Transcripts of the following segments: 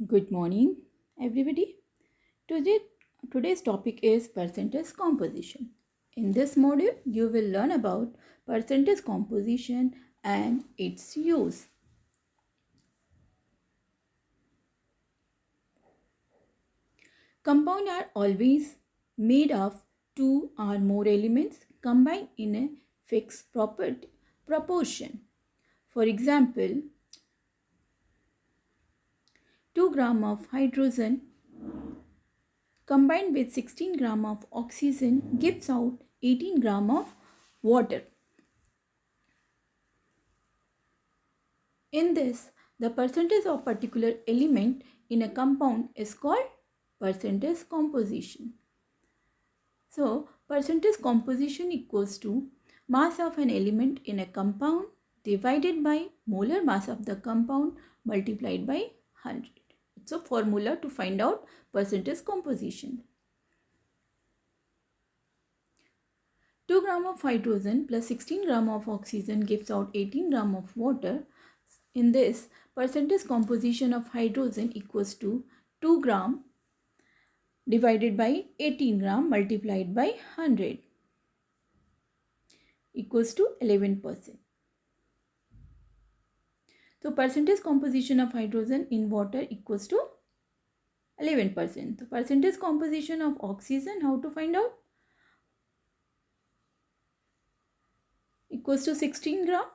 Good morning, everybody. Today, today's topic is percentage composition. In this module, you will learn about percentage composition and its use. Compounds are always made of two or more elements combined in a fixed proportion. For example, 2 gram of hydrogen combined with 16 gram of oxygen gives out 18 gram of water. In this, the percentage of particular element in a compound is called percentage composition. So, percentage composition equals to mass of an element in a compound divided by molar mass of the compound multiplied by 100. It's a formula to find out percentage composition. 2 gram of hydrogen plus 16 gram of oxygen gives out 18 gram of water. In this, percentage composition of hydrogen equals to 2 gram divided by 18 gram multiplied by 100 equals to 11%. So, percentage composition of hydrogen in water equals to 11%. So, percentage composition of oxygen, how to find out? Equals to 16 gram.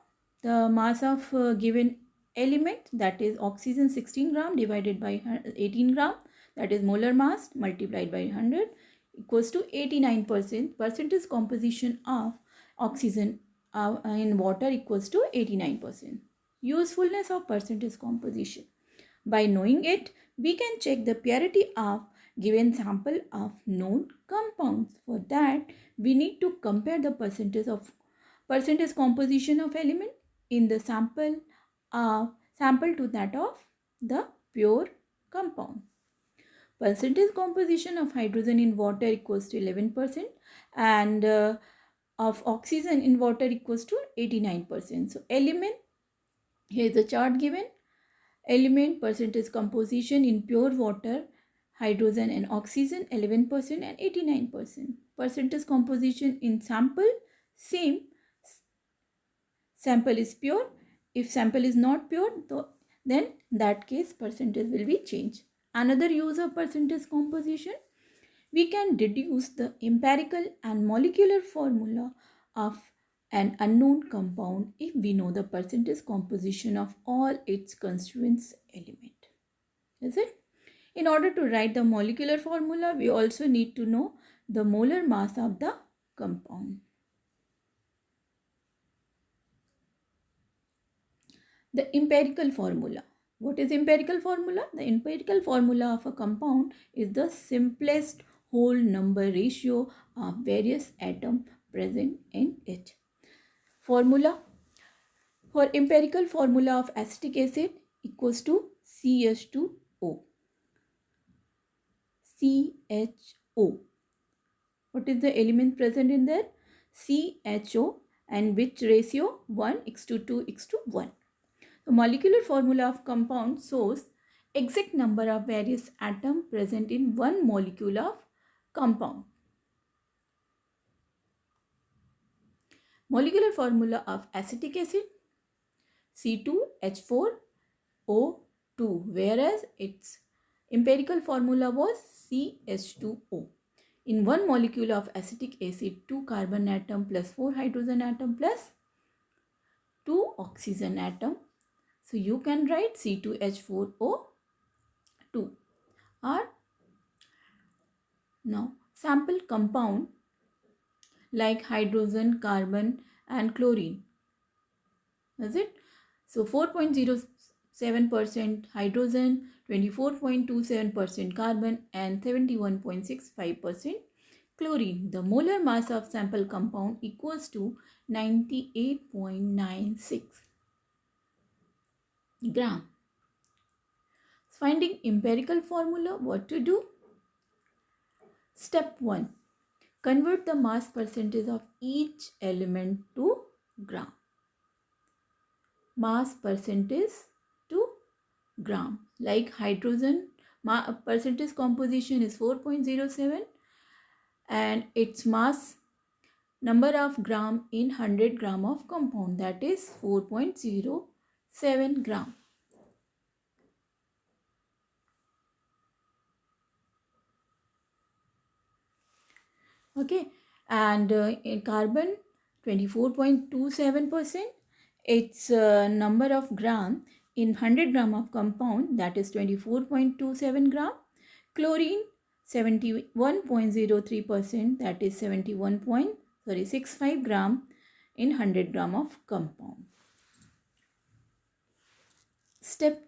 The mass of given element, that is oxygen, 16 gram divided by 18 gram, that is molar mass multiplied by 100 equals to 89%. Percentage composition of oxygen in water equals to 89%. Usefulness of percentage composition. By knowing it, we can check the purity of given sample of known compounds. For that, we need to compare the percentage composition of element in the sample to that of the pure compound. Percentage composition of hydrogen in water equals to 11% and of oxygen in water equals to 89%. So element, here is the chart given. Element percentage composition in pure water, hydrogen and oxygen 11% and 89%. Percentage composition in sample, same. Sample is pure. If sample is not pure, then that case percentage will be changed. Another use of percentage composition, we can deduce the empirical and molecular formula of an unknown compound if we know the percentage composition of all its constituent element. Is it? In order to write the molecular formula, we also need to know the molar mass of the compound. The empirical formula. What is empirical formula? The empirical formula of a compound is the simplest whole number ratio of various atoms present in it. Formula for empirical formula of acetic acid equals to CH2O. CHO. What is the element present in there? CHO, and which ratio? 1 x to 2 x to 1. The molecular formula of compound shows exact number of various atoms present in one molecule of compound. Molecular formula of acetic acid C2H4O2, whereas its empirical formula was CH2O. In one molecule of acetic acid, 2 carbon atom plus 4 hydrogen atom plus 2 oxygen atom. So you can write C2H4O2. Or now sample compound like hydrogen, carbon and chlorine. Is it? So 4.07% hydrogen, 24.27% carbon and 71.65% chlorine. The molar mass of sample compound equals to 98.96 gram. Finding empirical formula, what to do? Step 1. Convert the mass percentage of each element to gram. Mass percentage to gram. Like hydrogen percentage composition is 4.07 and its mass number of gram in 100 gram of compound, that is 4.07 gram. Okay, and in carbon 24.27%, its number of gram in 100 gram of compound, that is 24.27 gram. Chlorine 71.03%, that is 65 gram in 100 gram of compound. Step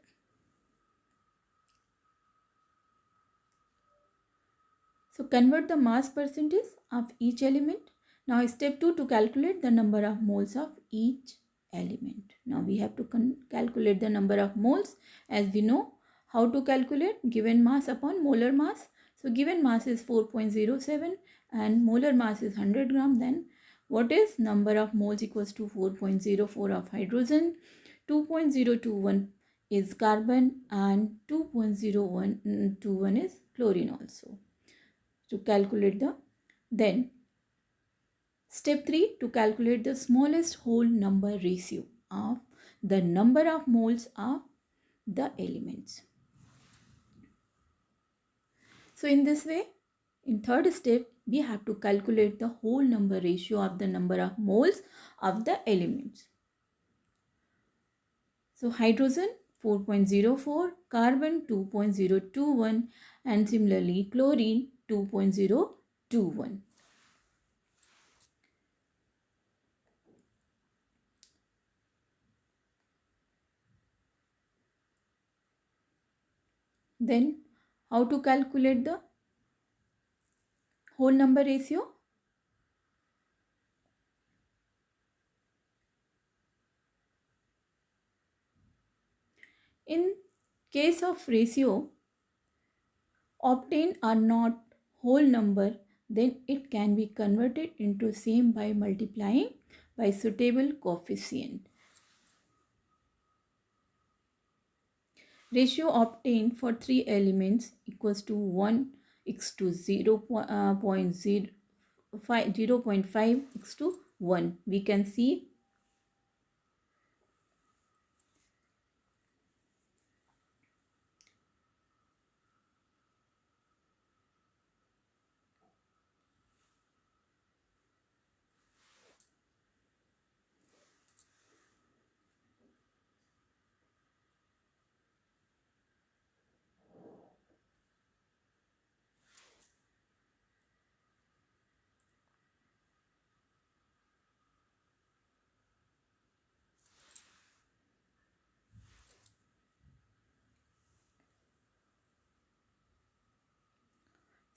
So convert the mass percentage of each element. Now step 2, to calculate the number of moles of each element. Now we have to calculate the number of moles. As we know how to calculate given mass upon molar mass. So given mass is 4.07 and molar mass is 100 gram. Then what is number of moles equals to 4.04 of hydrogen, 2.021 is carbon and 2.0121 is chlorine also. To calculate then step 3, to calculate the smallest whole number ratio of the number of moles of the elements. So in this way, in third step, we have to calculate the whole number ratio of the number of moles of the elements. So hydrogen 4.04, carbon 2.021 and similarly chlorine 2.021. Then how to calculate the whole number ratio? In case of ratio obtained are not whole number, then it can be converted into same by multiplying by suitable coefficient. Ratio obtained for 3 elements equals to 1 x to 0.05 x to 1. We can see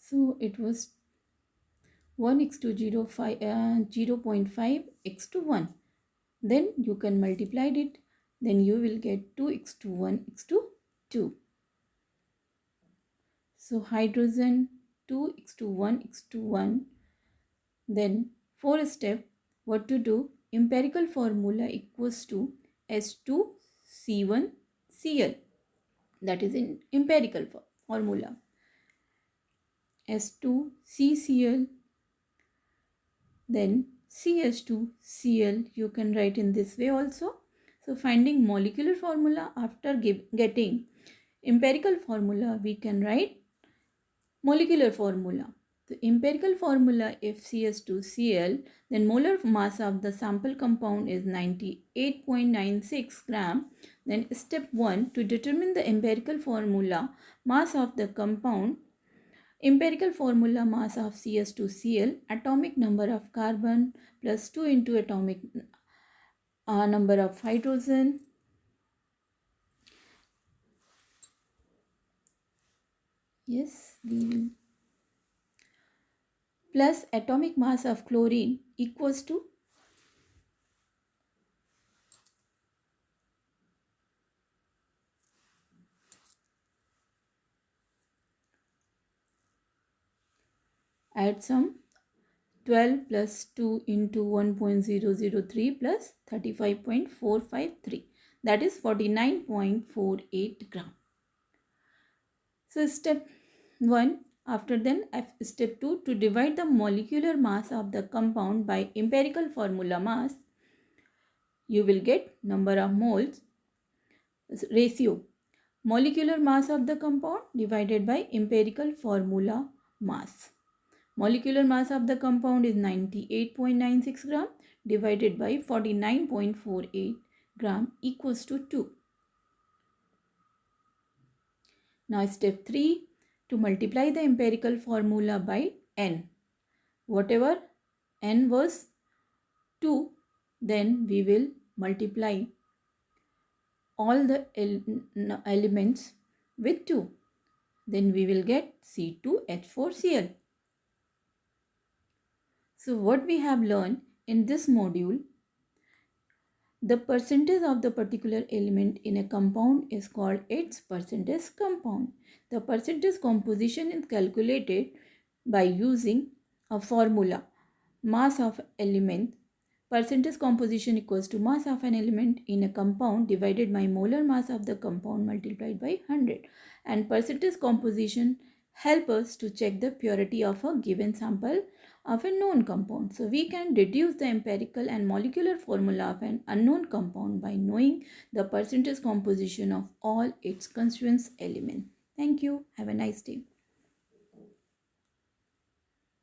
so it was 1 x to 0.5 x to 1. Then you can multiply it. Then you will get 2 x to 1 x to 2. So hydrogen 2 x to 1 x to 1. Then fourth step, what to do? Empirical formula equals to S2C1Cl. That is in empirical formula. S2CCl, then CH2Cl. You can write in this way also. So finding molecular formula after getting empirical formula, we can write molecular formula. The empirical formula, if CH2Cl, then molar mass of the sample compound is 98.96 gram. Then step 1, to determine the empirical formula mass of the compound. Empirical formula mass of CH2Cl, atomic number of carbon plus 2 into atomic number of hydrogen. Yes, we will. Plus atomic mass of chlorine equals to add some 12 plus 2 into 1.003 plus 35.453. that is 49.48 gram. So step 1. After then, step 2, to divide the molecular mass of the compound by empirical formula mass, you will get number of moles ratio. Molecular mass of the compound divided by empirical formula mass. Molecular mass of the compound is 98.96 gram divided by 49.48 gram equals to 2. Now step 3, to multiply the empirical formula by n. Whatever n was 2, then we will multiply all the elements with 2. Then we will get C2H4Cl. So what we have learned in this module, the percentage of the particular element in a compound is called its percentage compound. The percentage composition is calculated by using a formula, mass of element. Percentage composition equals to mass of an element in a compound divided by molar mass of the compound multiplied by 100. And percentage composition help us to check the purity of a given sample of a known compound. So we can deduce the empirical and molecular formula of an unknown compound by knowing the percentage composition of all its constituent elements. Thank you. Have a nice day.